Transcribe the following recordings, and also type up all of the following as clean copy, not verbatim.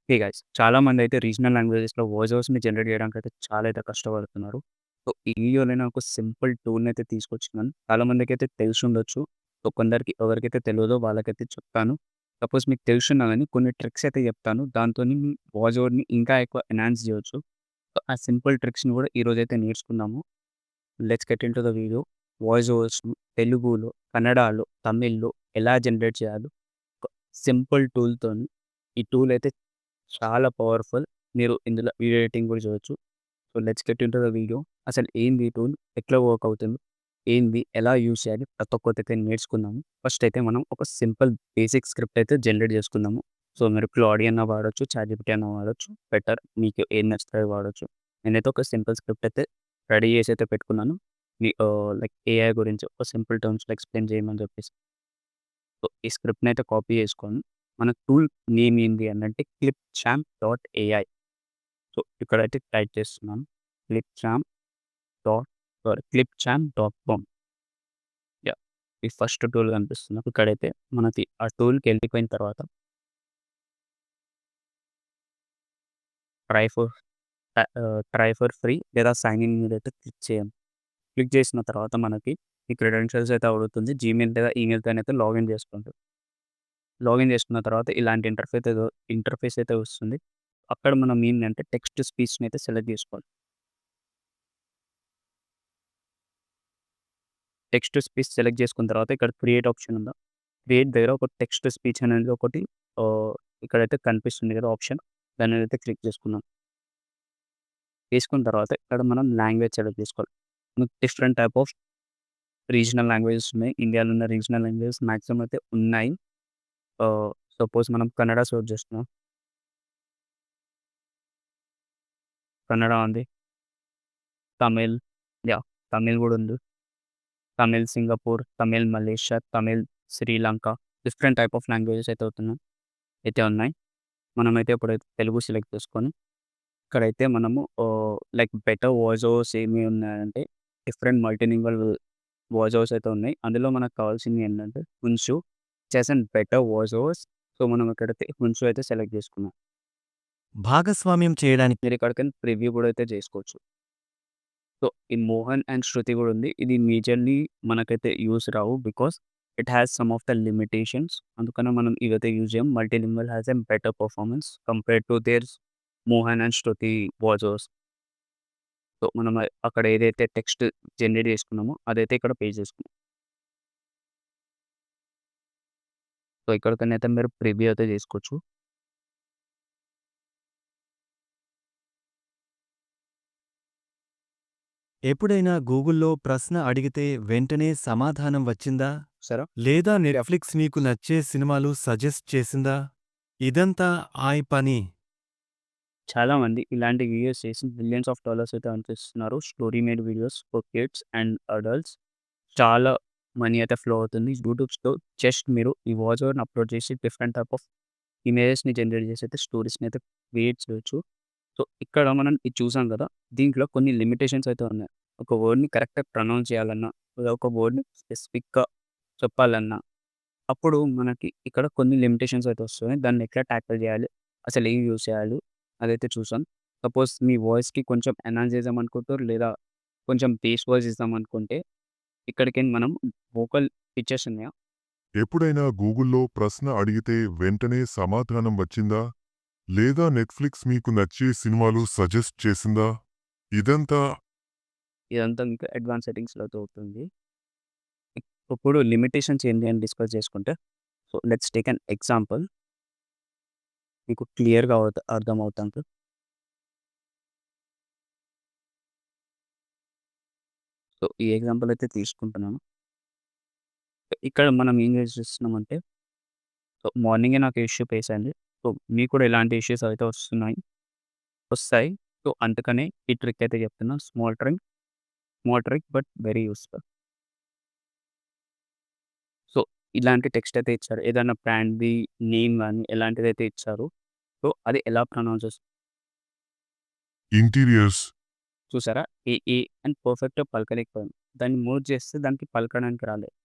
హే guys! చాలామందైతే regional లాంగ్వేజెస్‌లో voice ఓవర్స్‌ని జనరేట్ చేయడానికైతే చాలా అయితే కష్టపడుతున్నారు. సో, ఈ వీడియోలో నేను ఒక సింపుల్ టూల్‌నైతే తీసుకొచ్చినాను. చాలామందికైతే తెలిసుండొచ్చు. సో, కొందరికి ఎవరికైతే తెలవదో వాళ్ళకైతే చెప్తాను. సపోజ్ మీకు తెలిసున్నా గాని కొన్ని ట్రిక్స్ అయితే చెప్తాను. దాంతోని మీ వాయిస్ ఓవర్‌ని ఇంకా ఎక్కువ ఎన్హాన్స్ చేయొచ్చు. సో, ఆ సింపుల్ ట్రిక్స్‌ని కూడా ఈరోజైతే నేర్చుకుందాము. Let's get into the video. Voice ఓవర్స్‌ని తెలుగులో, కన్నడలో, తమిళ్‌లో ఎలా జనరేట్ చేయాలో ఒక సింపుల్ టూల్‌తోని ఈ టూల్ అయితే చాలా పవర్‌ఫుల్. మీరు ఇందులో వీడియో ఎడిటింగ్ కూడా చేయొచ్చు. So, let's get into the video. అసలు ఏంది ఈ టూల్? ఎట్లా వర్క్ అవుతుంది? ఏంది? ఎలా యూజ్ చేయాలి? ప్రతి ఒక్కటైతే నేర్చుకుందాము. ఫస్ట్ అయితే మనం ఒక సింపుల్ బేసిక్ స్క్రిప్ట్ అయితే జనరేట్ చేసుకుందాము. సో, మీరు క్లాడీ అన్నా వాడొచ్చు, చాట్‌జిపిటి అన్నా వాడొచ్చు. బెటర్ మీకు ఏది నచ్చితే అది వాడొచ్చు. నేనైతే ఒక సింపుల్ స్క్రిప్ట్ అయితే రెడీ చేసి అయితే పెట్టుకున్నాను. లైక్ ఏఐ గురించి ఒక సింపుల్ టర్మ్స్‌లో ఎక్స్‌ప్లెయిన్ చేయమని చెప్పేసి. సో, ఈ స్క్రిప్ట్‌నయితే కాపీ చేసుకొని మన టూల్ నేమ్ ఏంది అనంటే క్లిప్‌చాంప్.ఏఐ. సో, ఇక్కడైతే టైప్ చేస్తున్నాను. క్లిప్‌చాంప్ క్లిప్‌చాంప్.కామ్. యాహ్! ఈ ఫస్ట్ టూల్ కనిపిస్తుంది నాకు. ఇక్కడైతే మనకి ఆ టూల్‌కెళ్ళిపోయిన తర్వాత try for try for free లేదా సైన్ ఇన్ మీదైతే క్లిక్ చేయండి. క్లిక్ చేసిన తర్వాత మనకి ఈ క్రెడెన్షియల్స్ అయితే అడుగుతుంది. జీమెయిల్ లేదా ఈమెయిల్‌తోనైతే లాగిన్ చేసుకోండి. లాగిన్ చేసుకున్న తర్వాత ఇలాంటి ఇంటర్ఫేస్ అయితే వస్తుంది. అక్కడ మనం ఏంటంటే టెక్స్ట్ టు స్పీచ్‌ని అయితే సెలెక్ట్ చేసుకోవాలి. టెక్స్ట్ టు స్పీచ్ సెలెక్ట్ చేసుకున్న తర్వాత ఇక్కడ క్రియేట్ ఆప్షన్ ఉందా? క్రియేట్ దగ్గర ఒక టెక్స్ట్ టు స్పీచ్ అనేది ఒకటి ఆహ్, ఇక్కడైతే కనిపిస్తుంది కదా ఆప్షన్. దానినైతే క్లిక్ చేసుకున్నాం. చేసుకున్న తర్వాత ఇక్కడ మనం లాంగ్వేజ్ సెలెక్ట్ చేసుకోవాలి. మనకు different type of regional languages ఉన్నాయి. ఇండియాలో ఉన్న రీజనల్ లాంగ్వేజెస్ మాక్సిమం అయితే ఉన్నాయి. సపోజ్ మనం కన్నడ సెర్చ్ చేస్తున్నాం. కన్నడ ఉంది. తమిళ్ యాహ్! తమిళ్ గూడా ఉంది. Tamil Singapore, Tamil Malaysia, Tamil Sri Lanka different type of languages అయితే ఉన్నాయి. మనమైతే ఇప్పుడైతే తెలుగు సెలెక్ట్ చేసుకొని, ఇక్కడైతే మనము లైక్ బెటర్ వాయిస్ ఓవర్స్ ఏమి ఉన్నాయంటే, డిఫరెంట్ మల్టీలింగ్వల్ వాయిస్ ఓవర్స్ అయితే ఉన్నాయి. అందులో మనకు కావాల్సింది ఏంటంటే, హున్షు చెస్ and better voiceovers. So, మనం ఇక్కడైతే హున్షు అయితే సెలెక్ట్ చేసుకున్నాం. భాగస్వామ్యం చేయడానికి మీరు ఇక్కడికని ప్రివ్యూ కూడా అయితే చేసుకోవచ్చు. సో, ఈ 'మోహన్ అండ్ శృతి' గూడా ఉంది. ఇది మేజర్‌లీ మనకైతే use Rao. Because it has some of the limitations. అందుకనే మనం ఇవైతే యూజ్ చేయం. Multilingual has a better performance compared to their 'Mohan and Shruti' voice. So, మనం అక్కడ ఏదైతే టెక్స్ట్ జనరేట్ చేసుకున్నామో అదైతే ఇక్కడ పేస్ట్ చేసుకున్నాం. సో, ఇక్కడికనైతే మీరు ప్రివ్యూ అయితే చేసుకోవచ్చు. ఎప్పుడైనా గూగుల్‌లో ప్రశ్న అడిగితే వెంటనే సమాధానం వచ్చిందా? చూసారా? లేదా యాహ్! నెట్‌ఫ్లిక్స్ మీకు నచ్చే సినిమాలు సజెస్ట్ చేసిందా? ఇదంతా ఆయ్ పని. చాలామంది ఇలాంటి వీడియోస్ చేసి మిలియన్స్ ఆఫ్ డాలర్స్ అయితే ఎర్న్ చేస్తున్నారు. Story made videos for kids and adults. చాలా మనీ అయితే ఫ్లో అవుతుంది. యూట్యూబ్స్‌లో జస్ట్ మీరు ఈ వాయిస్ ఓవర్‌ని అప్‌లోడ్ చేసి డిఫరెంట్ టైప్ ఆఫ్ ఇమేజెస్‌ని జనరేట్ చేసి అయితే స్టోరీస్‌ని అయితే క్రియేట్ చేయొచ్చు. సో, ఇక్కడ మనం ఇది చూసాం కదా! దీంట్లో కొన్ని లిమిటేషన్స్ అయితే ఉన్నాయి. ఒక వర్డ్‌ని కరెక్ట్‌గా ప్రొనౌన్స్ చేయాలన్నా, లేదా ఒక వర్డ్‌ని స్పెసిఫిక్‌గా చెప్పాలన్నా, అప్పుడు మనకి ఇక్కడ కొన్ని లిమిటేషన్స్ అయితే వస్తున్నాయి. దాన్ని ఎట్లా టాకిల్ చేయాలి? అసలు ఏం యూజ్ చేయాలి? అదైతే చూసాం. సపోజ్ మీ వాయిస్‌కి కొంచెం ఎన్హాన్స్ చేద్దామనుకుంటారు, లేదా కొంచెం బేస్ వాయిస్ ఇద్దామనుకుంటే, ఇక్కడికి మనం వోకల్ పిచెస్ ఉన్నాయా? ఎప్పుడైనా గూగుల్‌లో ప్రశ్న అడిగితే వెంటనే సమాధానం వచ్చిందా? లేదా నెట్‌ఫ్లిక్స్ మీకు నచ్చే సినిమాలు సజెస్ట్ చేసిందా? ఇదంతా ఇదంతా మీకు అడ్వాన్స్ సెట్టింగ్స్‌లో అయితే అవుతుంది. ఇప్పుడు లిమిటేషన్స్ ఏంటి అని డిస్కస్ చేసుకుంటే, so, let's take an example. మీకు క్లియర్‌గా అర్థమవుతానికి. సో, ఈ ఎగ్జాంపుల్ అయితే తీసుకుంటున్నాను. ఇక్కడ మనం ఏం చేస్తున్నామంటే, సో, మార్నింగే నాకు ఇష్యూ ఫేస్ అయింది. సో, మీకు కూడా ఇలాంటి ఇష్యూస్ అయితే వస్తాయి. సో, అందుకనే ఈ ట్రిక్ అయితే చెప్తున్నా. Small trick but very useful. So, ఇలాంటి టెక్స్ట్ అయితే ఇచ్చారు. ఏదైనా బ్రాండ్‌ది నేమ్ గాని ఎలాంటిదైతే ఇచ్చారో, సో, అది ఎలా ప్రొనౌన్స్ ఇంటీరియర్స్, చూసారా? ఏ అని పర్ఫెక్ట్‌గా పలకలేకపోయాను. దాన్ని మూవ్ చేస్తే దానికి పలకడానికి రాలేదు.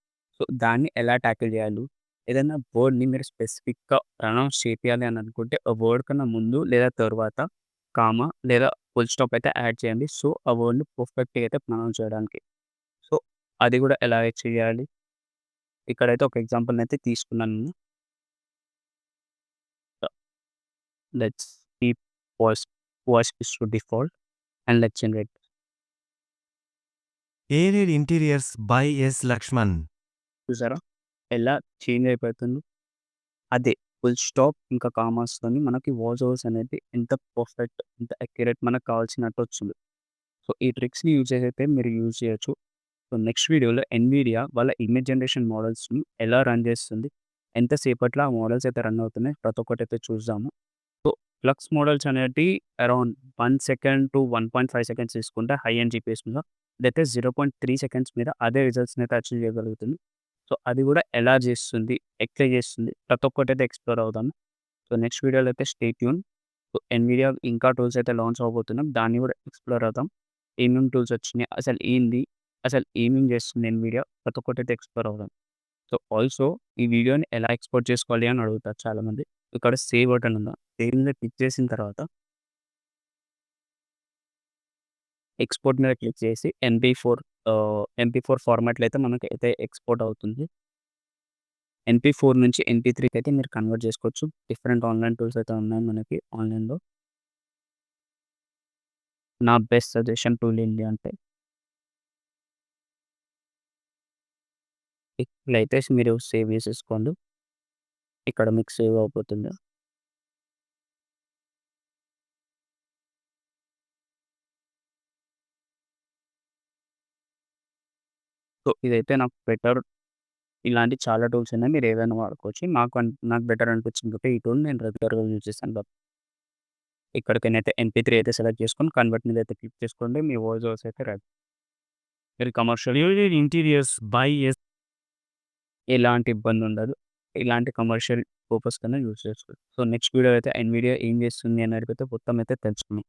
సో, దాన్ని ఎలా టాకిల్ చేయాలి? ఏదైనా వర్డ్‌ని మీరు స్పెసిఫిక్‌గా ప్రొనౌన్స్ చేపియాలి అని అనుకుంటే, ఆ వర్డ్ కన్నా ముందు లేదా తరువాత కామా లేదా ఫుల్ స్టాప్ అయితే యాడ్ చేయండి. సో, ఆ వర్డ్‌ని పర్ఫెక్ట్‌గా అయితే ప్రొనౌన్స్ చేయడానికి. సో, అది కూడా ఎలా చేయాలి? ఇక్కడైతే ఒక ఎగ్జాంపుల్‌నైతే తీసుకున్నాను నేను. Let's keep voice is to default and let's generate. ఏరియడ్ ఇంటీరియర్స్ బై ఎస్. లక్ష్మణ్. చూసారా? ఎలా చేంజ్ అయిపోతుందో? అదే ఫుల్ స్టాప్ ఇంకా కామాస్‌తోని మనకి వాయిస్ ఓవర్స్ అనేది ఎంత పర్ఫెక్ట్, ఎంత అక్యురేట్ మనకు కావాల్సినట్టు వచ్చింది. సో, ఈ ట్రిక్స్‌ని యూజ్ చేసి అయితే మీరు యూజ్ చేయొచ్చు. సో, నెక్స్ట్ వీడియోలో ఎన్‌విడియా వాళ్ళ ఇమేజ్ జనరేషన్ మోడల్స్‌ని ఎలా రన్ చేస్తుంది? ఎంత సేపట్లో ఆ మోడల్స్ అయితే రన్ అవుతున్నాయి? ప్రతి ఒక్కటైతే చూద్దాము. సో, ఫ్లక్స్ మోడల్స్ అనేటివి అరౌండ్ 1 సెకండ్ టు 1.5 సెకండ్స్ తీసుకుంటే హై ఎండ్ జీపీఎస్ మీద. ఇదైతే 0.3 సెకండ్స్ మీద అదే రిజల్ట్స్‌ని అయితే అచీవ్ చేయగలుగుతుంది. సో, అది కూడా ఎలా చేస్తుంది? ఎట్లా చేస్తుంది? ప్రతి ఒక్కటైతే ఎక్స్‌ప్లోర్ అవుదాము. సో, నెక్స్ట్ వీడియోలో అయితే స్టే ట్యూన్. సో, ఎన్‌విడియా ఇంకా టూల్స్ అయితే లాంచ్ అవ్వబోతున్నాం. దాన్ని కూడా ఎక్స్‌ప్లోర్ అవుదాం. ఏమేం టూల్స్ వచ్చినాయి? అసలు ఏంది? అసలు ఏమేం చేస్తుంది ఎన్‌విడియా? ప్రతి ఒక్కటైతే ఎక్స్‌ప్లోర్ అవుదాం. సో, ఆల్సో ఈ వీడియోని ఎలా ఎక్స్‌పోర్ట్ చేసుకోవాలి అని అడుగుతారు చాలామంది. ఇక్కడ సేవ్ బటన్ ఉందా? సేవ్ మీద క్లిక్ చేసిన తర్వాత ఎక్స్‌పోర్ట్ మీద క్లిక్ చేసి ఎంపీ4 ఫార్మాట్‌లో అయితే మనకైతే ఎక్స్‌పోర్ట్ అవుతుంది. ఎంపీ4 నుంచి ఎంపీ3కి అయితే మీరు కన్వర్ట్ చేసుకోవచ్చు. డిఫరెంట్ ఆన్‌లైన్ టూల్స్ అయితే ఉన్నాయి మనకి ఆన్‌లైన్‌లో. నా బెస్ట్ సజెషన్ టూల్ ఏంటి అంటే ఇట్లయితే మీరు సేవ్ చేసేసుకోండి. ఇక్కడ మీకు సేవ్ అయిపోతుంది. సో, ఇదైతే నాకు బెటర్. ఇలాంటి చాలా టూల్స్ ఉన్నాయి. మీరు ఏదైనా వాడుకోవచ్చు. నాకు బెటర్ అనిపించింది కాబట్టి ఈ టూల్ నేను రెగ్యులర్‌గా యూజ్ చేశాను. ఇక్కడికైతే ఎంపీ3 అయితే సెలెక్ట్ చేసుకొని కన్వర్ట్ మీద అయితే క్లిక్ చేసుకోండి. మీ వాయిస్ ఓవర్స్ అయితే రెడీ. మీరు కమర్షియల్ ఏరియడ్ ఇంటీరియర్స్ బై ఎస్. ఎలాంటి ఇబ్బంది ఉండదు. ఇలాంటి కమర్షియల్ పర్పస్ కన్నా యూజ్ చేసుకోవచ్చు. సో, నెక్స్ట్ వీడియో అయితే ఎన్‌విడియా ఏం చేస్తుంది అనేది అయితే మొత్తం అయితే తెలుసుకుందాం.